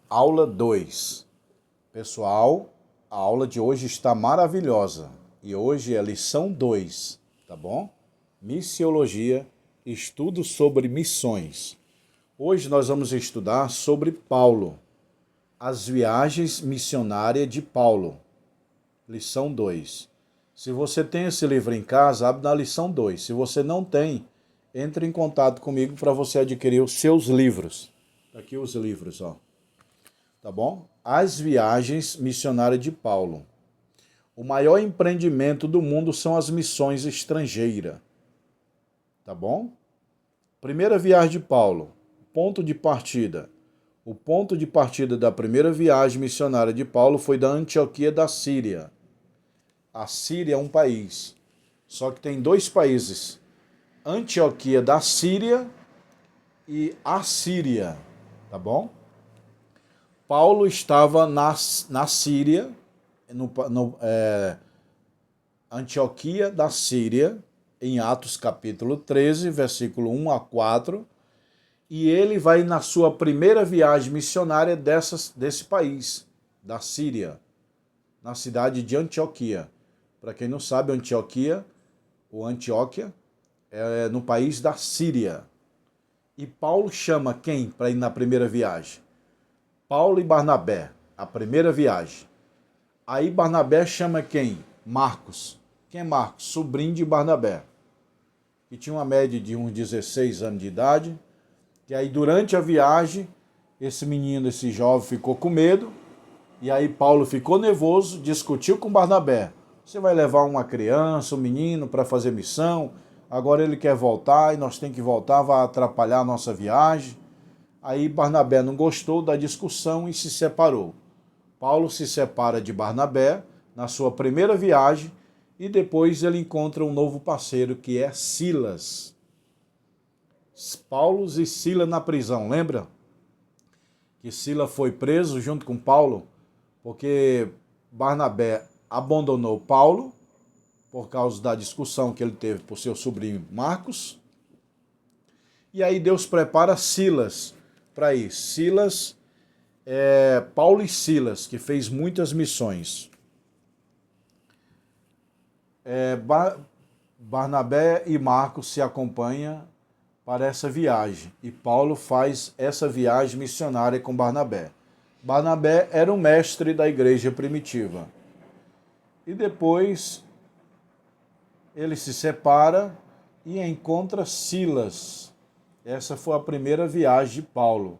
Aula 2. Pessoal, a aula de hoje está maravilhosa e hoje é lição 2, tá bom? Missiologia, estudo sobre missões. Hoje nós vamos estudar sobre Paulo, as viagens missionárias de Paulo, lição 2. Se você tem esse livro em casa, abre na lição 2. Se você não tem, entre em contato comigo para você adquirir os seus livros. Aqui os livros, ó. Tá bom? As viagens missionárias de Paulo. O maior empreendimento do mundo são as missões estrangeiras. Tá bom? Primeira viagem de Paulo. Ponto de partida. O ponto de partida da primeira viagem missionária de Paulo foi da Antioquia da Síria. A Síria é um país. Só que tem dois países. Antioquia da Síria e a Síria. Tá bom? Paulo estava na Síria, Antioquia da Síria, em Atos capítulo 13, versículo 1 a 4, e ele vai na sua primeira viagem missionária desse país, da Síria, na cidade de Antioquia. Para quem não sabe, Antioquia é no país da Síria. E Paulo chama quem para ir na primeira viagem? Paulo e Barnabé, a primeira viagem. Aí Barnabé chama quem? Marcos. Quem é Marcos? Sobrinho de Barnabé. Que tinha uma média de uns 16 anos de idade. E aí durante a viagem, esse jovem ficou com medo. E aí Paulo ficou nervoso, discutiu com Barnabé. Você vai levar uma criança, um menino para fazer missão. Agora ele quer voltar e nós temos que voltar, vai atrapalhar a nossa viagem. Aí Barnabé não gostou da discussão e se separou. Paulo se separa de Barnabé na sua primeira viagem e depois ele encontra um novo parceiro que é Silas. Paulo e Silas na prisão, lembra? Que Silas foi preso junto com Paulo porque Barnabé abandonou Paulo por causa da discussão que ele teve por seu sobrinho Marcos. E aí Deus prepara Silas para isso. Paulo e Silas, que fez muitas missões. Barnabé e Marcos se acompanham para essa viagem. E Paulo faz essa viagem missionária com Barnabé. Barnabé era o mestre da igreja primitiva. E depois ele se separa e encontra Silas. Essa foi a primeira viagem de Paulo.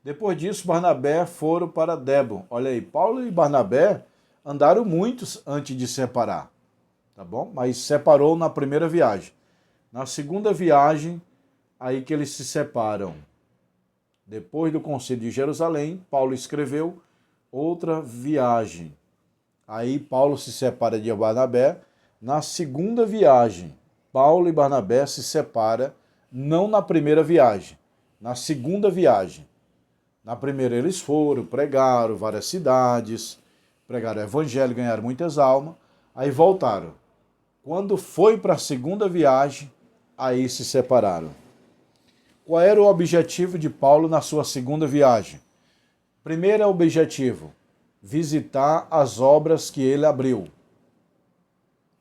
Depois disso, Barnabé foram para Debo. Olha aí, Paulo e Barnabé andaram muitos antes de separar, tá bom? Mas separou na primeira viagem. Na segunda viagem, aí que eles se separam. Depois do Concílio de Jerusalém, Paulo escreveu outra viagem. Aí Paulo se separa de Barnabé. Na segunda viagem, Paulo e Barnabé se separam, não na primeira viagem, na segunda viagem. Na primeira eles foram, pregaram várias cidades, pregaram o evangelho, ganharam muitas almas, aí voltaram. Quando foi para a segunda viagem, aí se separaram. Qual era o objetivo de Paulo na sua segunda viagem? Primeiro objetivo, visitar as obras que ele abriu.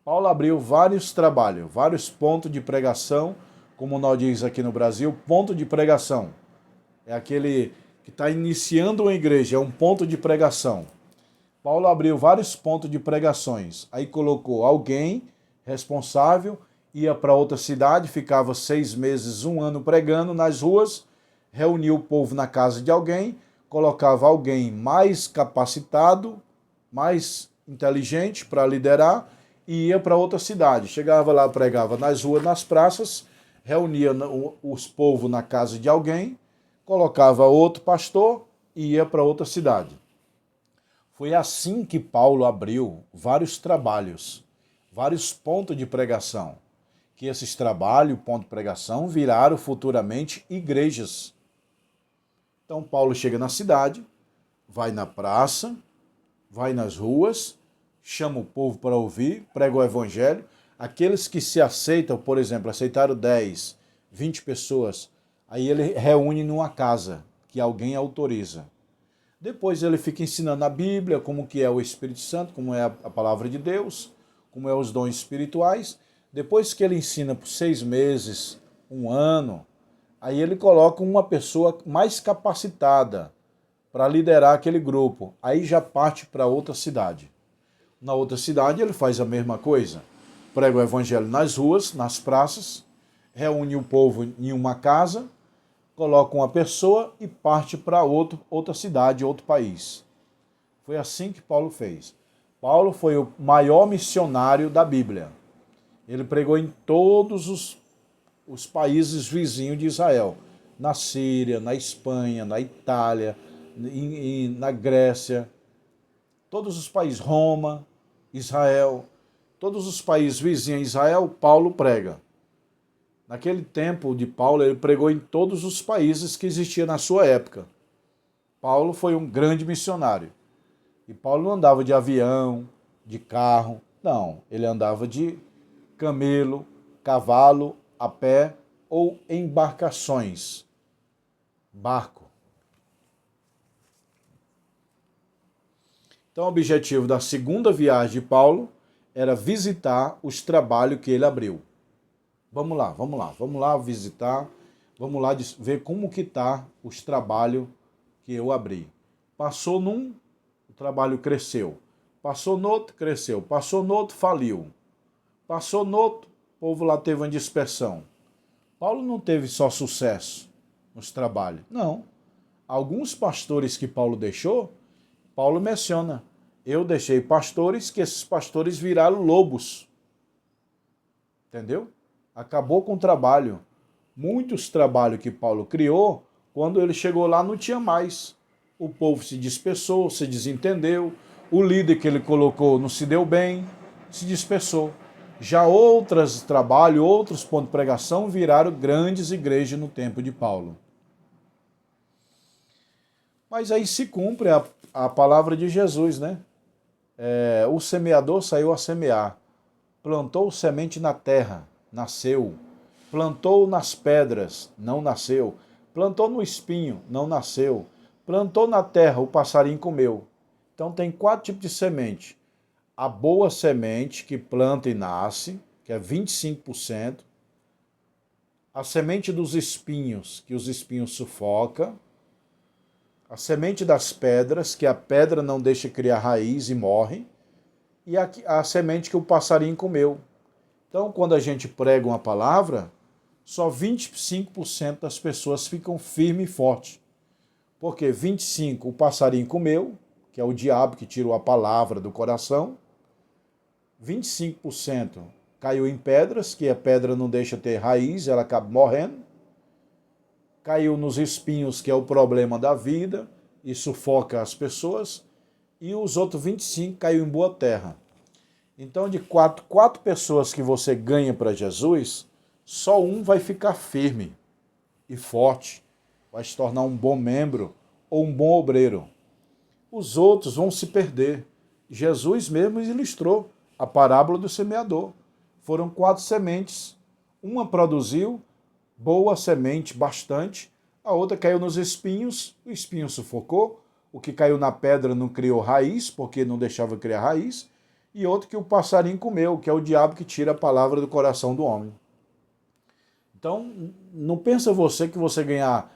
Paulo abriu vários trabalhos, vários pontos de pregação, como nós diz aqui no Brasil, ponto de pregação. É aquele que está iniciando uma igreja, é um ponto de pregação. Paulo abriu vários pontos de pregações. Aí colocou alguém responsável, ia para outra cidade, ficava 6 meses, 1 ano pregando nas ruas, reunia o povo na casa de alguém, colocava alguém mais capacitado, mais inteligente para liderar, e ia para outra cidade. Chegava lá, pregava nas ruas, nas praças, reunia os povos na casa de alguém, colocava outro pastor e ia para outra cidade. Foi assim que Paulo abriu vários trabalhos, vários pontos de pregação, que esses trabalhos, ponto de pregação, viraram futuramente igrejas. Então Paulo chega na cidade, vai na praça, vai nas ruas, chama o povo para ouvir, prega o evangelho. Aqueles que se aceitam, por exemplo, aceitaram 10, 20 pessoas, Aí ele reúne numa casa que alguém autoriza. Depois ele fica ensinando a Bíblia, como que é o Espírito Santo, como é a palavra de Deus, como é os dons espirituais. Depois que ele ensina por 6 meses, 1 ano, aí ele coloca uma pessoa mais capacitada para liderar aquele grupo. Aí já parte para outra cidade. Na outra cidade ele faz a mesma coisa. Prega o evangelho nas ruas, nas praças, reúne o povo em uma casa, coloca uma pessoa e parte para outra cidade, outro país. Foi assim que Paulo fez. Paulo foi o maior missionário da Bíblia. Ele pregou em todos os países vizinhos de Israel. Na Síria, na Espanha, na Itália, na Grécia. Todos os países, Roma, Israel, todos os países vizinhos a Israel, Paulo prega. Naquele tempo de Paulo, ele pregou em todos os países que existiam na sua época. Paulo foi um grande missionário. E Paulo não andava de avião, de carro, não. Ele andava de camelo, cavalo, a pé ou embarcações. Barco. Então, o objetivo da segunda viagem de Paulo era visitar os trabalhos que ele abriu. Vamos lá visitar, vamos lá ver como que está os trabalhos que eu abri. Passou num, o trabalho cresceu. Passou no outro, cresceu. Passou no outro, faliu. Passou no outro, o povo lá teve uma dispersão. Paulo não teve só sucesso nos trabalhos, não. Alguns pastores que Paulo deixou, Paulo menciona, eu deixei pastores que esses pastores viraram lobos. Entendeu? Acabou com o trabalho. Muitos trabalhos que Paulo criou, quando ele chegou lá não tinha mais. O povo se dispersou, se desentendeu, o líder que ele colocou não se deu bem, se dispersou. Já outros trabalhos, outros pontos de pregação viraram grandes igrejas no tempo de Paulo. Mas aí se cumpre a palavra de Jesus, né? O semeador saiu a semear, plantou semente na terra, nasceu. Plantou nas pedras, não nasceu. Plantou no espinho, não nasceu. Plantou na terra, o passarinho comeu. Então tem 4 tipos de semente. A boa semente, que planta e nasce, que é 25%. A semente dos espinhos, que os espinhos sufocam. A semente das pedras, que a pedra não deixa criar raiz e morre. E a semente que o passarinho comeu. Então, quando a gente prega uma palavra, só 25% das pessoas ficam firmes e fortes. Porque 25% o passarinho comeu, que é o diabo que tirou a palavra do coração. 25% caiu em pedras, que a pedra não deixa ter raiz, ela acaba morrendo. Caiu nos espinhos, que é o problema da vida, e sufoca as pessoas. E os outros 25% caiu em boa terra. Então, de quatro pessoas que você ganha para Jesus, só um vai ficar firme e forte, vai se tornar um bom membro ou um bom obreiro. Os outros vão se perder. Jesus mesmo ilustrou a parábola do semeador. Foram 4 sementes. Uma produziu boa semente, bastante. A outra caiu nos espinhos, o espinho sufocou. O que caiu na pedra não criou raiz, porque não deixava criar raiz. E outro que o passarinho comeu, que é o diabo que tira a palavra do coração do homem. Então, não pensa você que você ganhar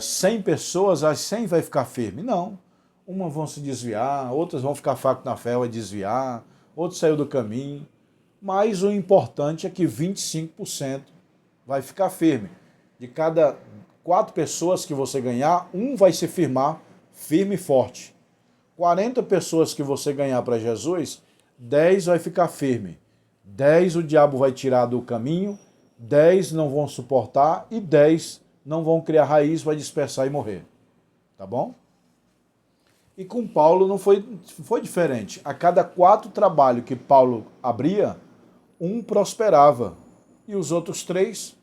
100 pessoas, as 100 vai ficar firme. Não. Umas vão se desviar, outras vão ficar fracas na fé, vai desviar, outros saiu do caminho. Mas o importante é que 25% vai ficar firme. De cada 4 pessoas que você ganhar, um vai se firmar firme e forte. 40 pessoas que você ganhar para Jesus, 10 vai ficar firme. 10 o diabo vai tirar do caminho, 10 não vão suportar e 10 não vão criar raiz, vai dispersar e morrer. Tá bom? E com Paulo não foi diferente. A cada 4 trabalhos que Paulo abria, um prosperava e os outros 3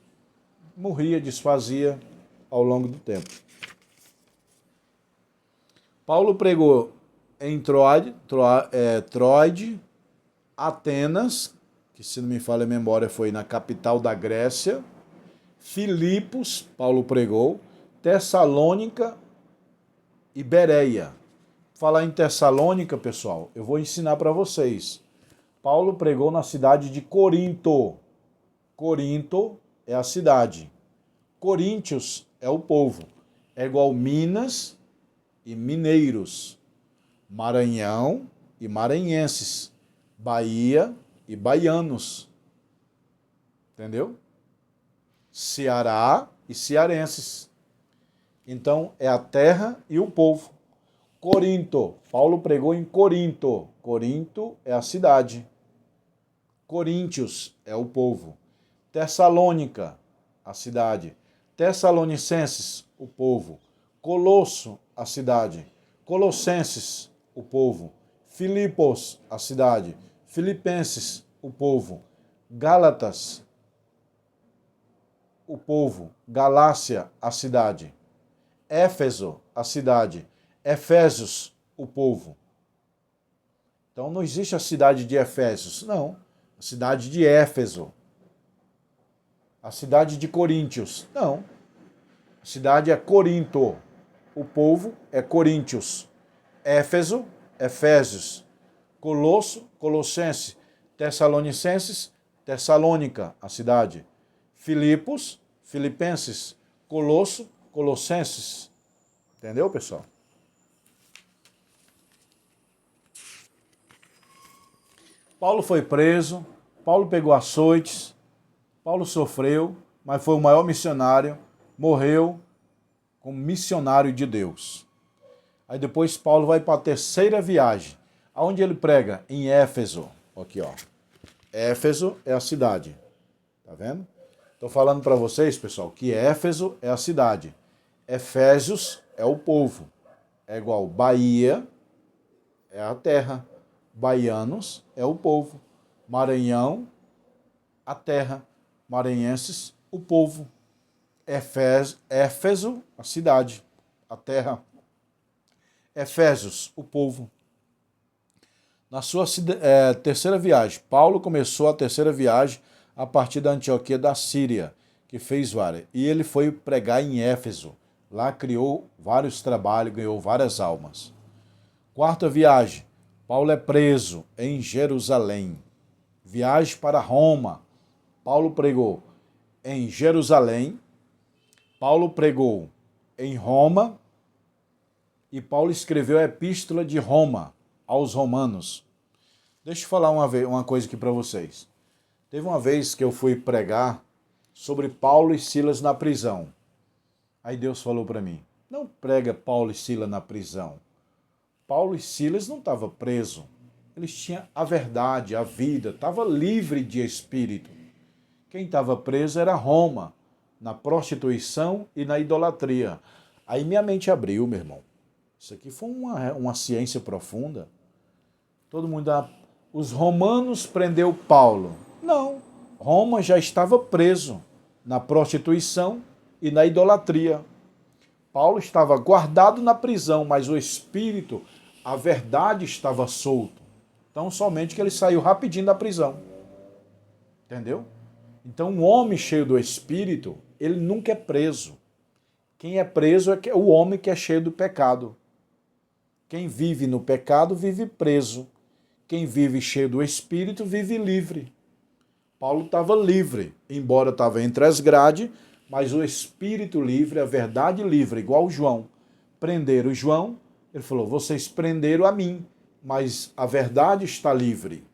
morria, desfazia ao longo do tempo. Paulo pregou em Troade, Atenas, que se não me falha a memória foi na capital da Grécia, Filipos, Paulo pregou, Tessalônica e Bereia. Falar em Tessalônica, pessoal, eu vou ensinar para vocês. Paulo pregou na cidade de Corinto. Corinto é a cidade. Coríntios é o povo. É igual Minas e mineiros. Maranhão e maranhenses. Bahia e baianos. Entendeu? Ceará e cearenses. Então, é a terra e o povo. Corinto. Paulo pregou em Corinto. Corinto é a cidade. Coríntios é o povo. Tessalônica, a cidade. Tessalonicenses, o povo. Colosso, a cidade. Colossenses, o povo. Filipos, a cidade. Filipenses, o povo. Gálatas, o povo. Galácia, a cidade. Éfeso, a cidade. Efésios, o povo. Então não existe a cidade de Efésios, não. A cidade de Éfeso. A cidade de Coríntios, não. A cidade é Corinto. O povo é Coríntios. Éfeso, Efésios. Colosso, Colossense. Tessalonicenses, Tessalônica, a cidade. Filipos, Filipenses. Colosso, Colossenses. Entendeu, pessoal? Paulo foi preso, Paulo pegou açoites, Paulo sofreu, mas foi o maior missionário, morreu como missionário de Deus. Aí depois Paulo vai para a terceira viagem. Aonde ele prega? Em Éfeso. Aqui, ó. Éfeso é a cidade. Tá vendo? Estou falando para vocês, pessoal, que Éfeso é a cidade. Efésios é o povo. É igual Bahia, é a terra. Baianos é o povo. Maranhão, a terra. Maranhenses, o povo. Éfeso, a cidade, a terra. Efésios, o povo. Na sua terceira viagem, Paulo começou a terceira viagem a partir da Antioquia da Síria, que fez várias. E ele foi pregar em Éfeso. Lá criou vários trabalhos, ganhou várias almas. Quarta viagem, Paulo é preso em Jerusalém. Viagem para Roma. Paulo pregou em Jerusalém. Paulo pregou em Roma. E Paulo escreveu a Epístola de Roma aos Romanos. Deixa eu falar uma coisa aqui para vocês. Teve uma vez que eu fui pregar sobre Paulo e Silas na prisão. Aí Deus falou para mim, não prega Paulo e Silas na prisão. Paulo e Silas não estavam presos. Eles tinham a verdade, a vida, estavam livre de espírito. Quem estava preso era Roma, na prostituição e na idolatria. Aí minha mente abriu, meu irmão. Isso aqui foi uma ciência profunda. Todo mundo... Os romanos prendeu Paulo. Não, Roma já estava preso na prostituição e na idolatria. Paulo estava guardado na prisão, mas o espírito, a verdade estava solto. Então, somente que ele saiu rapidinho da prisão. Entendeu? Então, um homem cheio do espírito, ele nunca é preso. Quem é preso é o homem que é cheio do pecado. Quem vive no pecado vive preso. Quem vive cheio do espírito vive livre. Paulo estava livre, embora estava entre as grades, mas o espírito livre, a verdade livre, igual João. Prenderam João, ele falou, vocês prenderam a mim, mas a verdade está livre.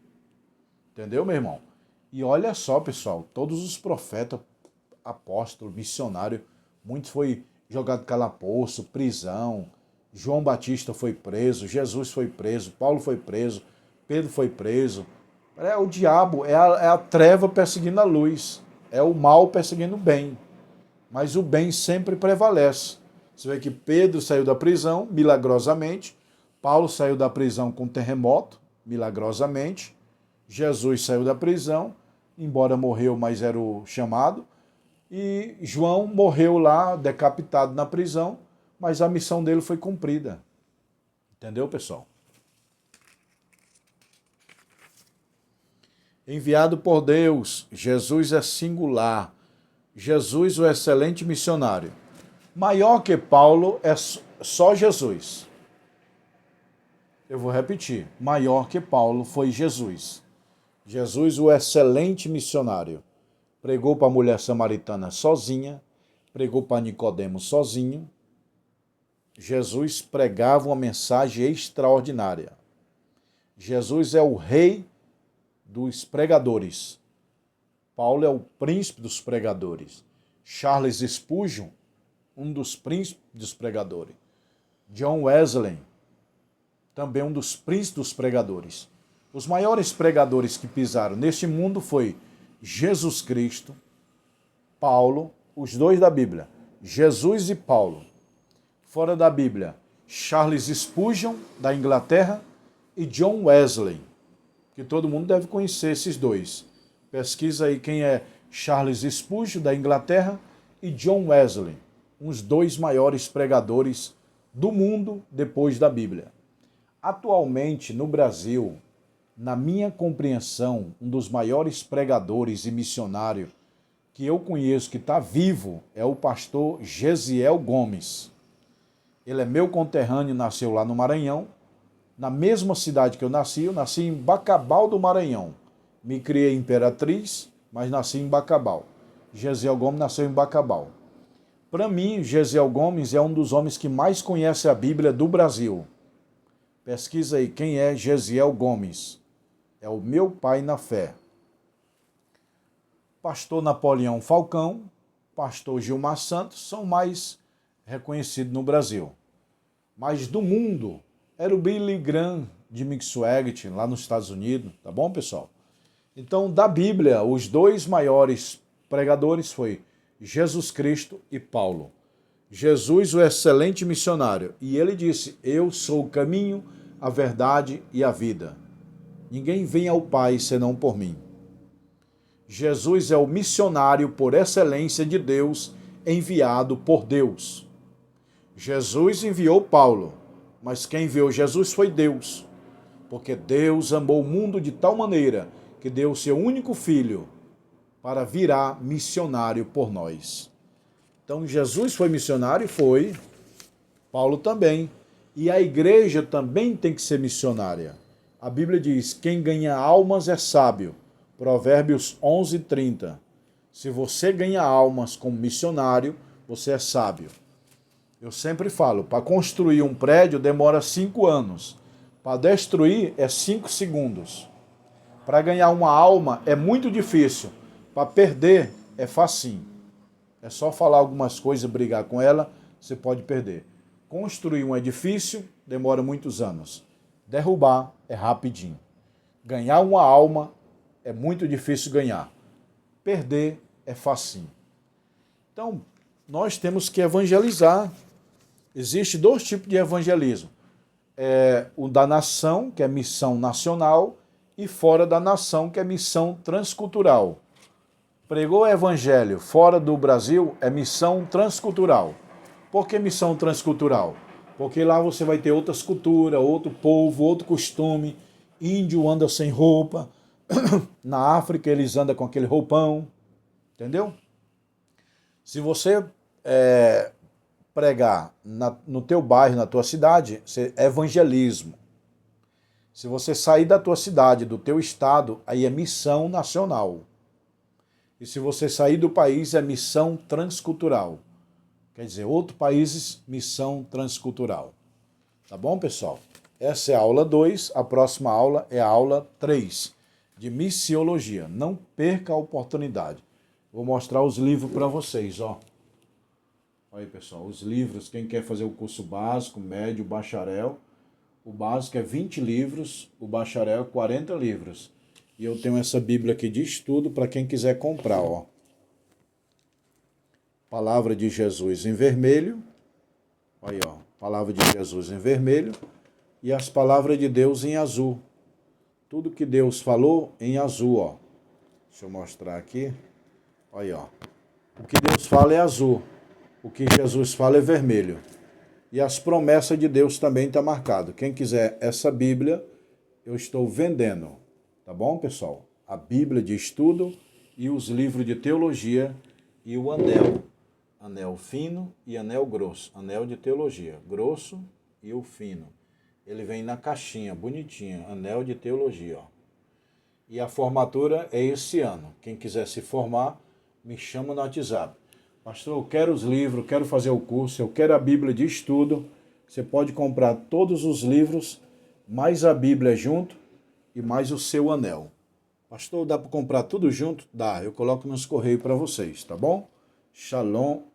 Entendeu, meu irmão? E olha só, pessoal, todos os profetas, apóstolos, missionários, muitos foi jogado calabouço, prisão, João Batista foi preso, Jesus foi preso, Paulo foi preso, Pedro foi preso. É o diabo, é a treva perseguindo a luz, é o mal perseguindo o bem. Mas o bem sempre prevalece. Você vê que Pedro saiu da prisão, milagrosamente, Paulo saiu da prisão com terremoto, milagrosamente, Jesus saiu da prisão, embora morreu, mas era o chamado, e João morreu lá, decapitado na prisão, mas a missão dele foi cumprida. Entendeu, pessoal? Enviado por Deus, Jesus é singular. Jesus, o excelente missionário. Maior que Paulo é só Jesus. Eu vou repetir. Maior que Paulo foi Jesus. Jesus, o excelente missionário. Pregou para a mulher samaritana sozinha, pregou para Nicodemo sozinho. Jesus pregava uma mensagem extraordinária. Jesus é o rei dos pregadores. Paulo é o príncipe dos pregadores. Charles Spurgeon, um dos príncipes dos pregadores. John Wesley, também um dos príncipes dos pregadores. Os maiores pregadores que pisaram neste mundo foi Jesus Cristo, Paulo, os dois da Bíblia, Jesus e Paulo. Fora da Bíblia, Charles Spurgeon, da Inglaterra, e John Wesley, que todo mundo deve conhecer esses dois. Pesquisa aí quem é Charles Spurgeon, da Inglaterra, e John Wesley, os dois maiores pregadores do mundo depois da Bíblia. Atualmente, no Brasil, na minha compreensão, um dos maiores pregadores e missionários que eu conheço que está vivo é o pastor Gesiel Gomes. Ele é meu conterrâneo, nasceu lá no Maranhão. Na mesma cidade que eu nasci em Bacabal do Maranhão. Me criei em Imperatriz, mas nasci em Bacabal. Gesiel Gomes nasceu em Bacabal. Para mim, Gesiel Gomes é um dos homens que mais conhece a Bíblia do Brasil. Pesquisa aí quem é Gesiel Gomes. É o meu pai na fé. Pastor Napoleão Falcão, pastor Gilmar Santos são mais reconhecidos no Brasil. Mas do mundo, era o Billy Graham de Mixwaget, lá nos Estados Unidos, tá bom, pessoal? Então, da Bíblia, os dois maiores pregadores foi Jesus Cristo e Paulo. Jesus, o excelente missionário, e ele disse, eu sou o caminho, a verdade e a vida. Ninguém vem ao Pai senão por mim. Jesus é o missionário por excelência de Deus, enviado por Deus. Jesus enviou Paulo, mas quem enviou Jesus foi Deus. Porque Deus amou o mundo de tal maneira que deu o seu único filho para virar missionário por nós. Então Jesus foi missionário? Foi. Paulo também. E a igreja também tem que ser missionária. A Bíblia diz, quem ganha almas é sábio. Provérbios 11:30. Se você ganha almas como missionário, você é sábio. Eu sempre falo, para construir um prédio demora 5 anos. Para destruir é 5 segundos. Para ganhar uma alma é muito difícil. Para perder é facinho. É só falar algumas coisas, brigar com ela, você pode perder. Construir um edifício demora muitos anos. Derrubar é rapidinho. Ganhar uma alma é muito difícil ganhar. Perder é facinho. Então, nós temos que evangelizar. Existem 2 tipos de evangelismo. O da nação, que é missão nacional, e fora da nação, que é missão transcultural. Pregou o evangelho fora do Brasil, é missão transcultural. Por que missão transcultural? Porque lá você vai ter outras culturas, outro povo, outro costume. Índio anda sem roupa. Na África eles andam com aquele roupão. Entendeu? Se você pregar no teu bairro, na tua cidade, é evangelismo. Se você sair da tua cidade, do teu estado, aí é missão nacional. E se você sair do país, é missão transcultural. Quer dizer, outros países, missão transcultural. Tá bom, pessoal? Essa é a aula 2, a próxima aula é a aula 3, de missiologia. Não perca a oportunidade. Vou mostrar os livros para vocês, ó. Olha aí, pessoal, os livros, quem quer fazer o curso básico, médio, bacharel, o básico é 20 livros, o bacharel é 40 livros. E eu tenho essa Bíblia aqui de estudo para quem quiser comprar, ó. Palavra de Jesus em vermelho. Aí, ó, Palavra de Jesus em vermelho e as palavras de Deus em azul. Tudo que Deus falou em azul, ó. Deixa eu mostrar aqui. Aí, ó. O que Deus fala é azul. O que Jesus fala é vermelho. E as promessas de Deus também estão marcadas. Quem quiser essa Bíblia, eu estou vendendo. Tá bom, pessoal? A Bíblia de estudo e os livros de teologia e o anel. Anel fino e anel grosso. Anel de teologia. Grosso e o fino. Ele vem na caixinha, bonitinha. Anel de teologia, ó. E a formatura é esse ano. Quem quiser se formar, me chama no WhatsApp. Pastor, eu quero os livros, quero fazer o curso, eu quero a Bíblia de estudo. Você pode comprar todos os livros, mais a Bíblia junto e mais o seu anel. Pastor, dá para comprar tudo junto? Dá, eu coloco nos correios para vocês, tá bom? Shalom.